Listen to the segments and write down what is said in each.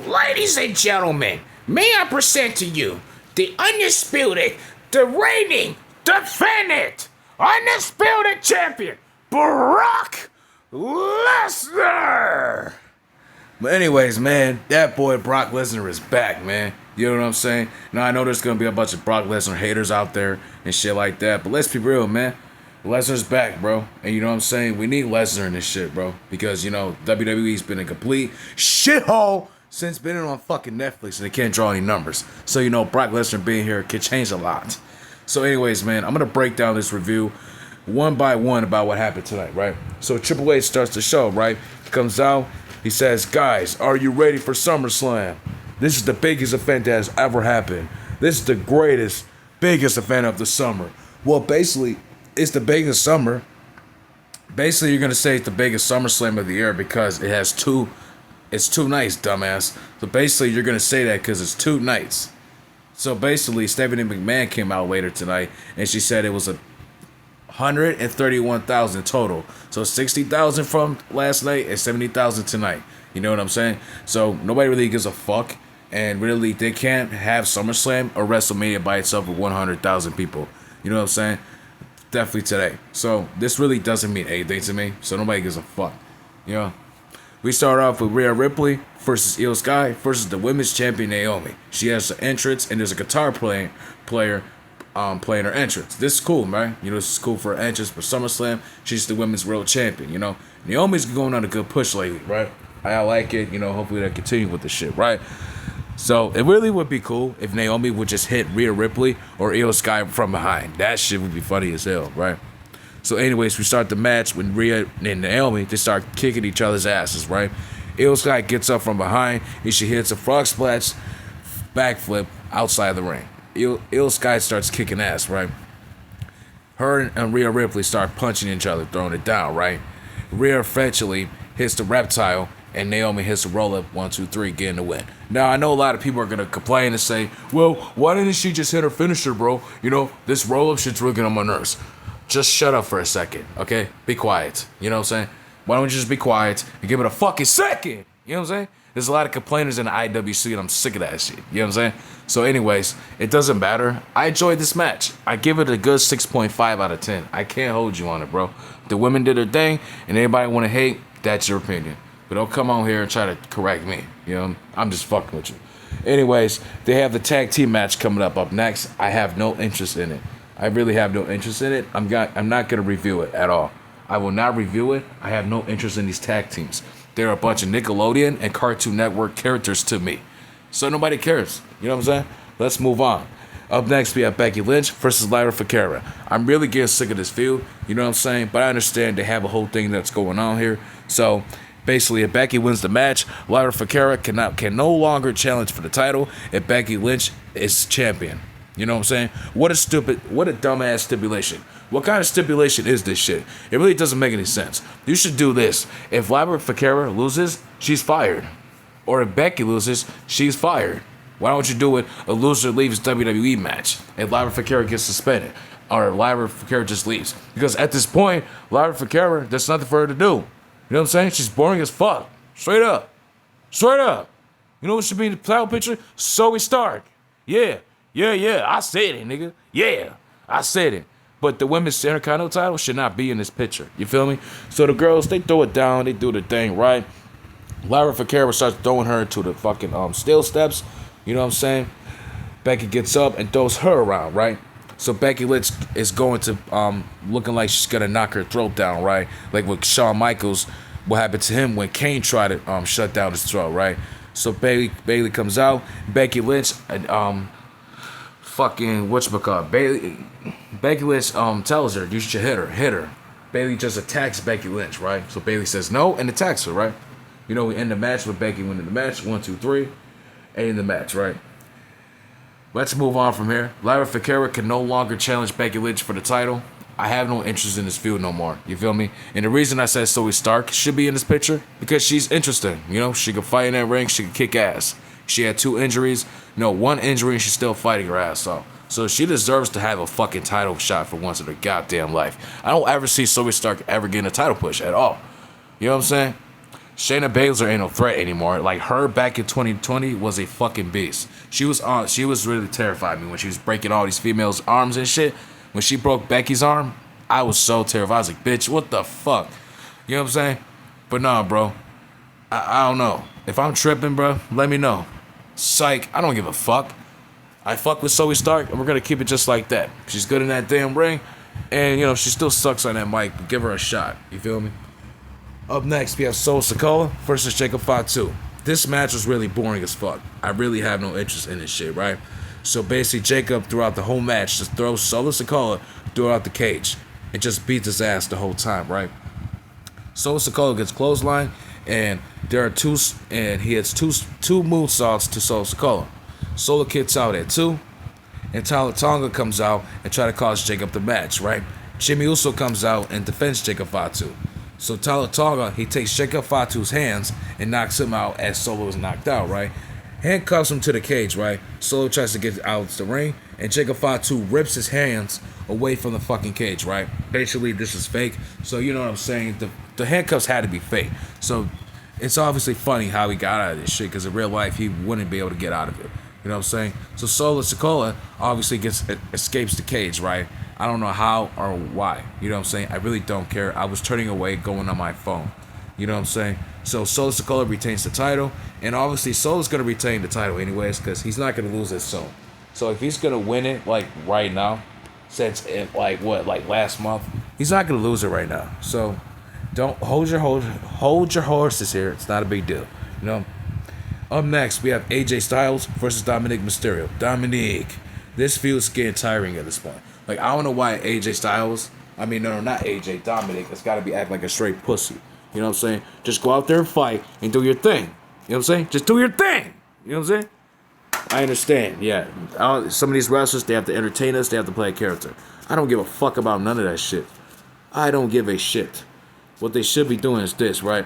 Ladies and gentlemen, may I present to you the undisputed, the reigning, defending, undisputed champion, Brock Lesnar! But anyways, man, that boy Brock Lesnar is back, man. You know what I'm saying? Now, I know there's going to be a bunch of Brock Lesnar haters out there and shit like that, but let's be real, man. Lesnar's back, bro. And you know what I'm saying? We need Lesnar in this shit, bro. Because, you know, WWE's been a complete shithole since being on fucking Netflix and they can't draw any numbers. So, you know, Brock Lesnar being here could change a lot. So anyways, man, I'm going to break down this review one by one about what happened tonight, right? So Triple H starts the show, right? He comes out. He says, guys, are you ready for Summerslam? This is the biggest event that has ever happened. This is the greatest, biggest event of the summer. Well, basically, it's the biggest summer. Basically, you're going to say it's the biggest SummerSlam of the year because it's two nights, dumbass. So basically, you're going to say that because it's 2 nights. So basically, Stephanie McMahon came out later tonight, and she said it was 131,000 total. So 60,000 from last night and 70,000 tonight. You know what I'm saying? So nobody really gives a fuck. And really, they can't have SummerSlam or WrestleMania by itself with 100,000 people. You know what I'm saying? Definitely today. So this really doesn't mean anything to me. So nobody gives a fuck. You know? We start off with Rhea Ripley versus Io Sky versus the women's champion Naomi. She has an entrance and there's a guitar player playing her entrance. This is cool, man. You know, this is cool for her entrance for SummerSlam. She's the women's world champion, you know. Naomi's going on a good push lately, right? I like it, you know, hopefully they'll continue with the shit, right? So it really would be cool if Naomi would just hit Rhea Ripley or Io Sky from behind. That shit would be funny as hell, right? So anyways, we start the match when Rhea and Naomi, they start kicking each other's asses, right? Io Sky gets up from behind and she hits a frog splash backflip outside the ring. Io Sky starts kicking ass, right? Her and Rhea Ripley start punching each other, throwing it down, right? Rhea eventually hits the reptile, and Naomi hits the roll-up, 1, 2, 3, getting the win. Now, I know a lot of people are going to complain and say, well, why didn't she just hit her finisher, bro? You know, this roll-up shit's really getting on my nerves. Just shut up for a second, okay? Be quiet. You know what I'm saying? Why don't you just be quiet and give it a fucking second? You know what I'm saying? There's a lot of complainers in the IWC, and I'm sick of that shit. You know what I'm saying? So anyways, it doesn't matter. I enjoyed this match. I give it a good 6.5 out of 10. I can't hold you on it, bro. The women did their thing, and anybody want to hate, that's your opinion. But don't come on here and try to correct me. You know, I'm just fucking with you. Anyways, they have the tag team match coming up next. I have no interest in it. I really have no interest in it. I'm not going to review it at all. I will not review it. I have no interest in these tag teams. They're a bunch of Nickelodeon and Cartoon Network characters to me. So nobody cares. You know what I'm saying? Let's move on. Up next, we have Becky Lynch versus Lyra Fakara. I'm really getting sick of this feud. You know what I'm saying? But I understand they have a whole thing that's going on here. So basically, if Becky wins the match, Lyra Fakara can no longer challenge for the title if Becky Lynch is champion. You know what I'm saying? What a dumbass stipulation. What kind of stipulation is this shit? It really doesn't make any sense. You should do this. If Lyra Fakara loses, she's fired. Or if Becky loses, she's fired. Why don't you do it? A loser leaves WWE match and Lyra Fakara gets suspended. Or Lyra Fakara just leaves. Because at this point, Lyra Fakara, there's nothing for her to do. You know what I'm saying? She's boring as fuck. Straight up. Straight up. You know what should be in the title picture? Zoe Stark. Yeah. I said it, nigga. Yeah. I said it. But the women's Intercontinental title should not be in this picture. You feel me? So the girls, they throw it down. They do the thing, right? Lyra Fakara starts throwing her to the fucking steel steps. You know what I'm saying? Becky gets up and throws her around, right? So Becky Lynch is going to, looking like she's going to knock her throat down, right? Like with Shawn Michaels, what happened to him when Kane tried to shut down his throat, right? So Bayley comes out. Becky Lynch, Becky Lynch tells her, you should hit her. Bayley just attacks Becky Lynch, right? So Bayley says no and attacks her, right? You know, we end the match with Becky winning the match. 1, 2, 3. Ending the match, right? Let's move on from here. Lyra Fakara can no longer challenge Becky Lynch for the title. I have no interest in this feud no more. You feel me? And the reason I said Zoe Stark should be in this picture, because she's interesting. You know, she can fight in that ring. She can kick ass. She had 2 injuries. No, 1 injury and she's still fighting her ass off. So she deserves to have a fucking title shot for once in her goddamn life. I don't ever see Zoe Stark ever getting a title push at all. You know what I'm saying? Shayna Baszler ain't no threat anymore. Like, her back in 2020 was a fucking beast. She was really terrified me when she was breaking all these females' arms and shit. When she broke Becky's arm, I was so terrified. I was like, bitch, what the fuck? You know what I'm saying? But nah, bro. I don't know. If I'm tripping, bro, let me know. Psych, I don't give a fuck. I fuck with Zoe Stark, and we're gonna keep it just like that. She's good in that damn ring, and, you know, she still sucks on that mic, but give her a shot. You feel me? Up next, we have Solo Sikoa versus Jacob Fatu. This match was really boring as fuck. I really have no interest in this shit, right? So basically, Jacob, throughout the whole match, just throws Solo Sikoa throughout the cage and just beats his ass the whole time, right? Solo Sikoa gets clothesline, and he hits two moonsaults to Solo Sikoa. Solo kicks out at 2, and Tala Tonga comes out and try to cause Jacob the match, right? Jimmy Uso comes out and defends Jacob Fatu. So Tala Tonga, he takes Jacob Fatu's hands and knocks him out as Solo is knocked out, right? Handcuffs him to the cage, right? Solo tries to get out of the ring, and Jacob Fatu rips his hands away from the fucking cage, right? Basically, this is fake. So, you know what I'm saying? The handcuffs had to be fake. So, it's obviously funny how he got out of this shit, because in real life, he wouldn't be able to get out of it. You know what I'm saying? So, Solo Sikoa obviously escapes the cage, right? I don't know how or why. You know what I'm saying? I really don't care. I was turning away, going on my phone. You know what I'm saying? So Solo Sikoa retains the title, and obviously Solo's going to retain the title anyways, because he's not going to lose it soon. So if he's going to win it, like, right now, since, last month, he's not going to lose it right now. So don't hold your horses here. It's not a big deal. You know? Up next, we have AJ Styles versus Dominic Mysterio. This feud's getting tiring at this point. Like, I don't know why AJ Styles, not AJ, Dominic, it's got to be acting like a straight pussy. You know what I'm saying? Just go out there and fight and do your thing. You know what I'm saying? Just do your thing. You know what I'm saying? I understand, yeah. Some of these wrestlers, they have to entertain us, they have to play a character. I don't give a fuck about none of that shit. I don't give a shit. What they should be doing is this, right?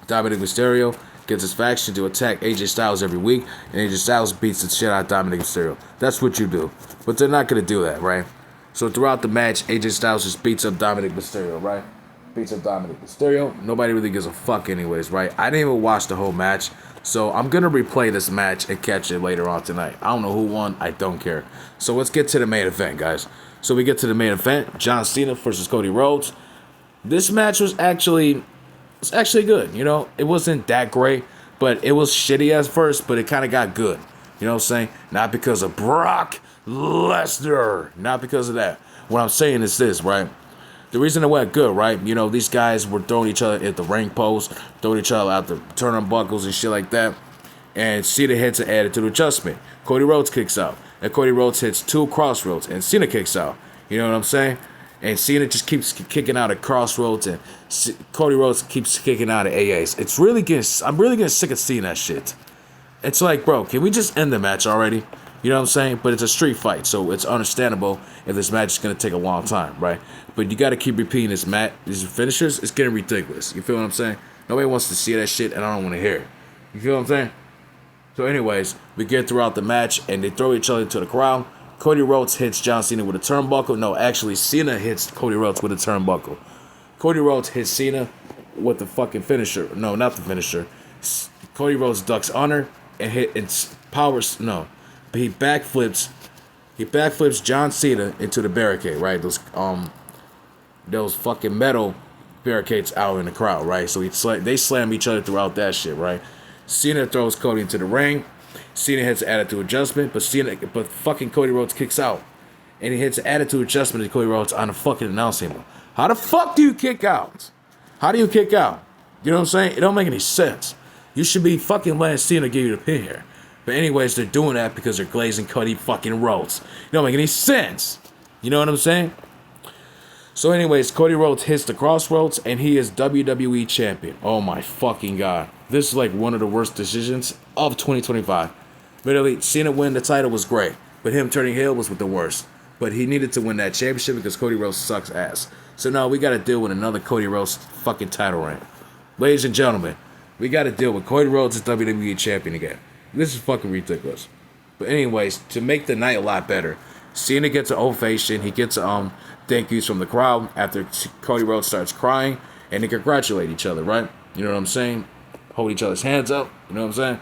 Dominic Mysterio gets his faction to attack AJ Styles every week, and AJ Styles beats the shit out of Dominic Mysterio. That's what you do. But they're not going to do that, right? So throughout the match, AJ Styles just beats up Dominic Mysterio, right? Beats up Dominic Mysterio. Nobody really gives a fuck anyways, right? I didn't even watch the whole match, so I'm going to replay this match and catch it later on tonight. I don't know who won. I don't care. So let's get to the main event, guys. So we get to the main event. John Cena versus Cody Rhodes. This match was actually good, you know? It wasn't that great, but it was shitty at first, but it kind of got good. You know what I'm saying? Not because of Brock Lesnar. Not because of that. What I'm saying is this, right? The reason it went good, right? You know, these guys were throwing each other at the ring post, throwing each other out the turnbuckles and shit like that. And Cena hits an attitude adjustment. Cody Rhodes kicks out. And Cody Rhodes hits 2 crossroads. And Cena kicks out. You know what I'm saying? And Cena just keeps kicking out of crossroads, and Cody Rhodes keeps kicking out of AAs. I'm really getting sick of seeing that shit. It's like, bro, can we just end the match already? You know what I'm saying? But it's a street fight, so it's understandable if this match is going to take a long time, right? But you got to keep repeating these finishers. It's getting ridiculous. You feel what I'm saying? Nobody wants to see that shit, and I don't want to hear it. You feel what I'm saying? So anyways, we get throughout the match, and they throw each other into the crowd. Cody Rhodes hits John Cena with a turnbuckle. No, actually, Cena hits Cody Rhodes with a turnbuckle. Cody Rhodes hits Cena with the fucking finisher. No, not the finisher. Cody Rhodes ducks under and but he backflips John Cena into the barricade, right? Those fucking metal barricades out in the crowd, right? So they slam each other throughout that shit, right? Cena throws Cody into the ring. Cena hits an attitude adjustment, but fucking Cody Rhodes kicks out. And he hits an attitude adjustment to Cody Rhodes on the fucking announce table. How the fuck do you kick out? How do you kick out? You know what I'm saying? It don't make any sense. You should be fucking letting Cena give you the pin here. But anyways, they're doing that because they're glazing Cody fucking Rhodes. It don't make any sense. You know what I'm saying? So anyways, Cody Rhodes hits the crossroads, and he is WWE champion. Oh my fucking god. This is like one of the worst decisions of 2025. Literally, Cena winning the title was great, but him turning heel was with the worst. But he needed to win that championship because Cody Rhodes sucks ass. So now we got to deal with another Cody Rhodes fucking title reign. Ladies and gentlemen, we got to deal with Cody Rhodes as WWE champion again. This is fucking ridiculous. But anyways, to make the night a lot better, Cena gets an ovation. He gets thank yous from the crowd after Cody Rhodes starts crying, and they congratulate each other, right? You know what I'm saying? Hold each other's hands up. You know what I'm saying?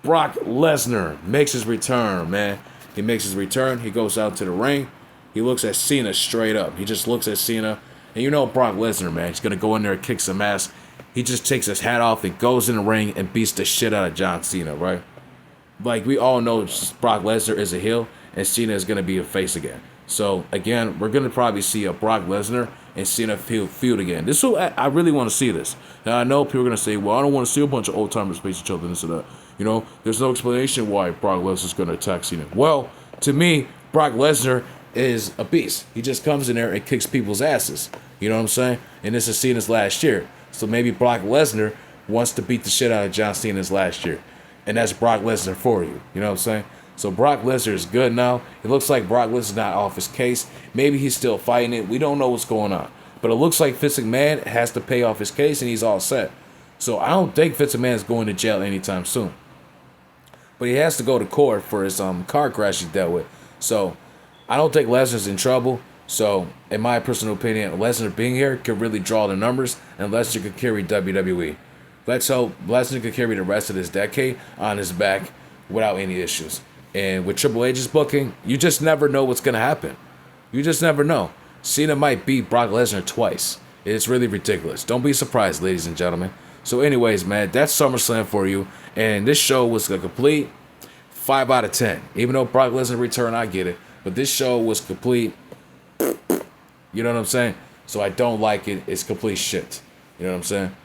Brock Lesnar makes his return, man. He makes his return. He goes out to the ring. He looks at Cena straight up. He just looks at Cena. And you know Brock Lesnar, man. He's going to go in there and kick some ass. He just takes his hat off and goes in the ring and beats the shit out of John Cena, right? Like, we all know Brock Lesnar is a heel, and Cena is going to be a face again. So, again, we're going to probably see a Brock Lesnar and Cena feud again. This will, I really want to see this. Now, I know people are going to say, well, I don't want to see a bunch of old-timers face each other and this and that. You know, there's no explanation why Brock Lesnar is going to attack Cena. Well, to me, Brock Lesnar is a beast. He just comes in there and kicks people's asses. You know what I'm saying? And this is Cena's last year. So maybe Brock Lesnar wants to beat the shit out of John Cena's last year. And that's Brock Lesnar for you. You know what I'm saying? So Brock Lesnar is good now. It looks like Brock Lesnar's not off his case. Maybe he's still fighting it. We don't know what's going on. But it looks like Vince McMahon has to pay off his case and he's all set. So I don't think Vince McMahon is going to jail anytime soon. But he has to go to court for his car crash he dealt with. So I don't think Lesnar's in trouble. So in my personal opinion, Lesnar being here could really draw the numbers and Lesnar could carry WWE. Let's hope Lesnar could carry the rest of this decade on his back without any issues. And with Triple H's booking, you just never know what's going to happen. You just never know. Cena might beat Brock Lesnar twice. It's really ridiculous. Don't be surprised, ladies and gentlemen. So anyways, man, that's SummerSlam for you. And this show was a complete 5 out of 10. Even though Brock Lesnar returned, I get it. But this show was complete. You know what I'm saying? So I don't like it. It's complete shit. You know what I'm saying?